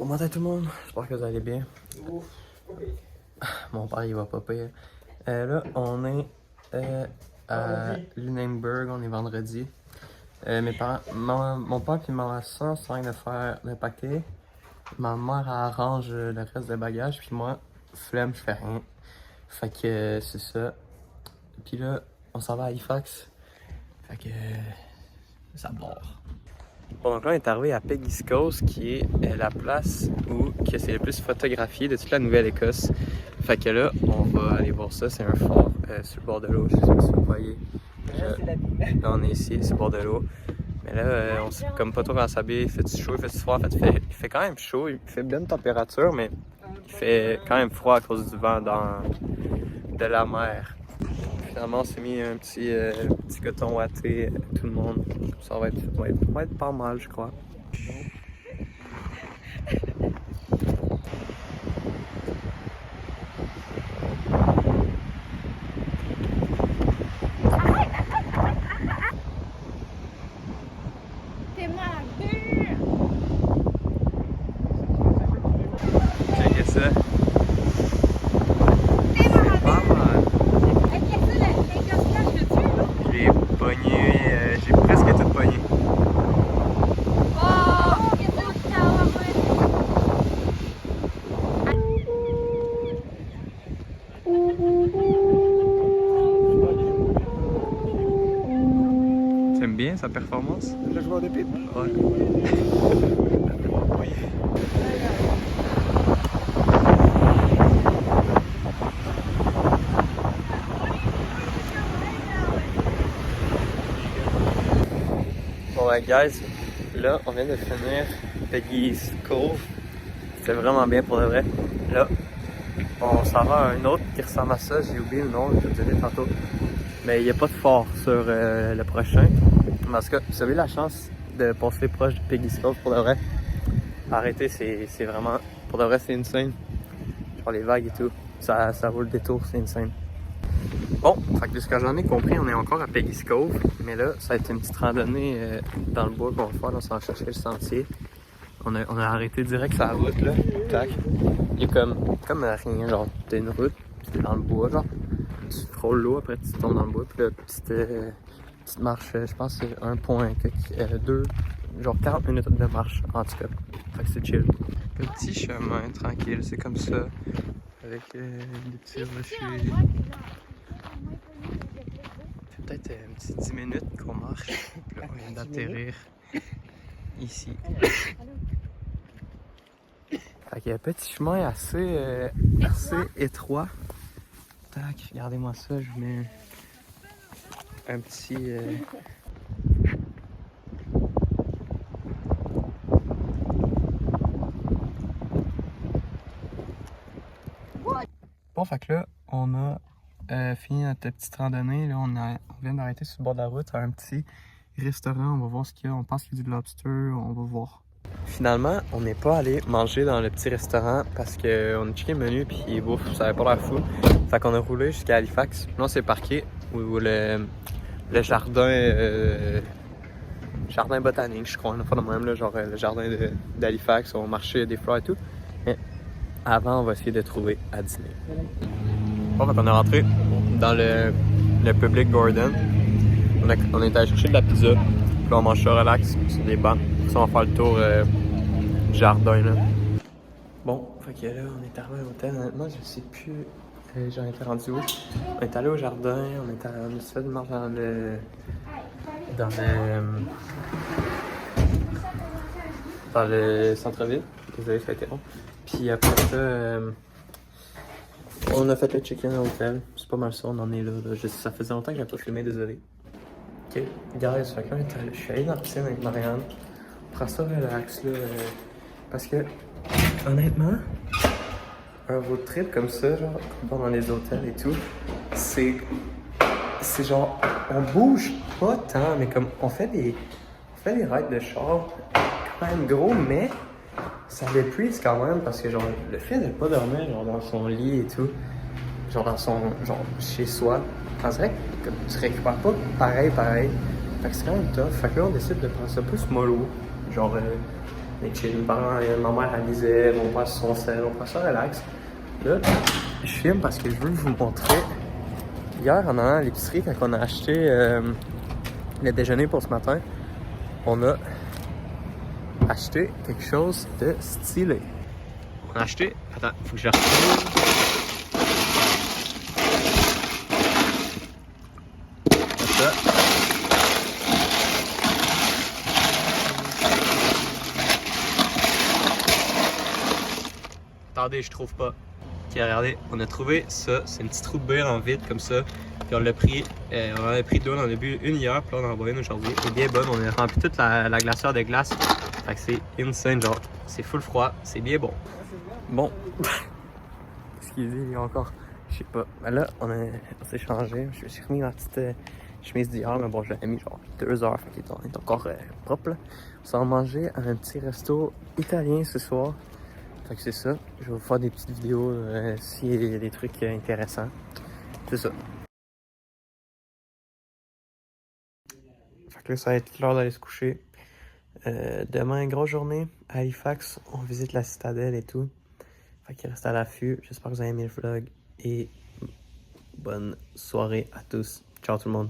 Bon matin tout le monde, j'espère que vous allez bien. Mon père il va pas pire. Là on est à Lunenburg, on est vendredi. Mes parents, mon père et ma soeur sont en train de faire le paquet. Ma mère elle arrange le reste des bagages, puis moi, flemme, je fais rien. Fait que c'est ça. Puis là, on s'en va à Halifax. Fait que ça barre. Bon, donc là, on est arrivé à Peggy's Cove, qui est la place où c'est le plus photographié de toute la Nouvelle-Écosse. Fait que là, on va aller voir ça. C'est un fort sur le bord de l'eau. Je sais pas si vous voyez. Là, on est ici, sur le bord de l'eau. Mais là, on sait comme pas trop comment s'habiller. Il fait chaud, il fait froid. En fait, il fait quand même chaud. Il fait bonne température, mais il fait quand même froid à cause du vent de la mer. Finalement, on s'est mis un petit coton ouaté, tout le monde. Ça va être pas mal, je crois. T'es malade! Checkez ça. T'es malade! Pas mal. J'ai pogné, j'ai presque tout pogné. T'aimes bien sa performance? Le joueur de pipe. Ouais. Bon ben guys, là on vient de finir Peggy's Cove. C'était vraiment bien pour de vrai. Là, on s'en va à un autre qui ressemble à ça, j'ai oublié le nom, je vais te dire tantôt. Mais il n'y a pas de fort sur le prochain. Parce que vous avez la chance de passer proche de Peggy's Cove pour de vrai. Arrêtez, c'est vraiment, pour de vrai c'est insane. Genre les vagues et tout, ça vaut le détour, c'est insane. Bon, fait que de ce que j'en ai compris, on est encore à Peggy's Cove, mais là, ça a été une petite randonnée dans le bois qu'on va faire, là, on s'en chercher le sentier. On a arrêté direct sur la route, là, tac. Il y a comme rien, genre, t'as une route, puis t'es dans le bois, genre. Tu frôles l'eau, après tu tombes dans le bois, puis là, petite marche, je pense que c'est 1.2, genre 40 minutes de marche, en tout cas. Fait que c'est chill. Petit chemin, tranquille, c'est comme ça, avec des petits rochers. Peut-être un petit 10 minutes qu'on marche. Puis là, on vient d'atterrir ici. Fait qu'il y a un petit chemin assez étroit. Tac, regardez-moi ça, je mets un petit... Bon, fait que là, on a fini notre petite randonnée. Là, on vient d'arrêter sur le bord de la route à un petit restaurant. On va voir ce qu'il y a. On pense qu'il y a du lobster. On va voir. Finalement, on n'est pas allé manger dans le petit restaurant parce qu'on a checké le menu puis bouf, ça avait pas l'air fou. Fait qu'on a roulé jusqu'à Halifax. Là, on s'est parqué où le jardin botanique, je crois. On a fait le même, là, genre le jardin d'Halifax. On marchait des fleurs et tout. Mais avant, on va essayer de trouver à dîner. Bon, fait qu'on est rentré dans le Public Garden. On est allé chercher de la pizza. Puis là, on mange ça relax sur des bancs. Puis on va faire le tour du jardin. Là. Bon, fait que là, on est arrivé à l'hôtel. Honnêtement, je sais plus. J'en étais rendu où. On est allé au jardin. On s'est fait une marche dans le centre-ville. Désolé, ça a été long. Puis après ça, on a fait le check-in à l'hôtel. C'est pas mal ça, on en est là. Ça faisait longtemps que j'avais pas filmé, désolé. Ok, guys, fait que là, je suis allé dans la piscine avec Marianne. On prend ça relax, là. Parce que, honnêtement, un road trip comme ça, genre, dans les hôtels et tout, c'est genre, on bouge pas tant, mais comme, on fait des rides de char quand même gros, mais ça l'épuise quand même parce que genre le fait de pas dormir genre dans son lit et tout, genre dans son chez soi, on dirait que tu récupères pas pareil. Fait que c'est quand même tough. Fait que là on décide de prendre ça plus mollo. Genre est chill. Mes parents, ma mère, elle lisait, mon père sur son sel, on prend ça relax. Là, je filme parce que je veux vous montrer. Hier, en allant à l'épicerie, quand on a acheté le déjeuner pour ce matin, on a acheté quelque chose de stylé. On a acheté... Attends, faut que je retrouve. Ça. Attendez, je trouve pas. Ok, regardez, on a trouvé ça. C'est une petite roue de bière en vide comme ça. Puis on l'a pris, on en a pris deux, on en a bu une hier, puis là on en a boit une aujourd'hui. Elle est bien bonne, on a rempli toute la glacière de glace. Fait que c'est insane, genre, c'est full froid, c'est bien bon. Bon. Excusez, il y a encore, je sais pas. Ben là, on s'est changé. Je me suis remis ma petite chemise d'hier, mais bon, je l'ai mis genre 2 heures, fait qu'il est encore propre là. On s'en manger à un petit resto italien ce soir. Fait que c'est ça. Je vais vous faire des petites vidéos s'il y a des trucs intéressants. C'est ça. Fait que là, ça va être l'heure d'aller se coucher. Demain, grosse journée à Halifax. On visite la citadelle et tout. Fait qu'il reste à l'affût. J'espère que vous avez aimé le vlog. Et bonne soirée à tous. Ciao tout le monde.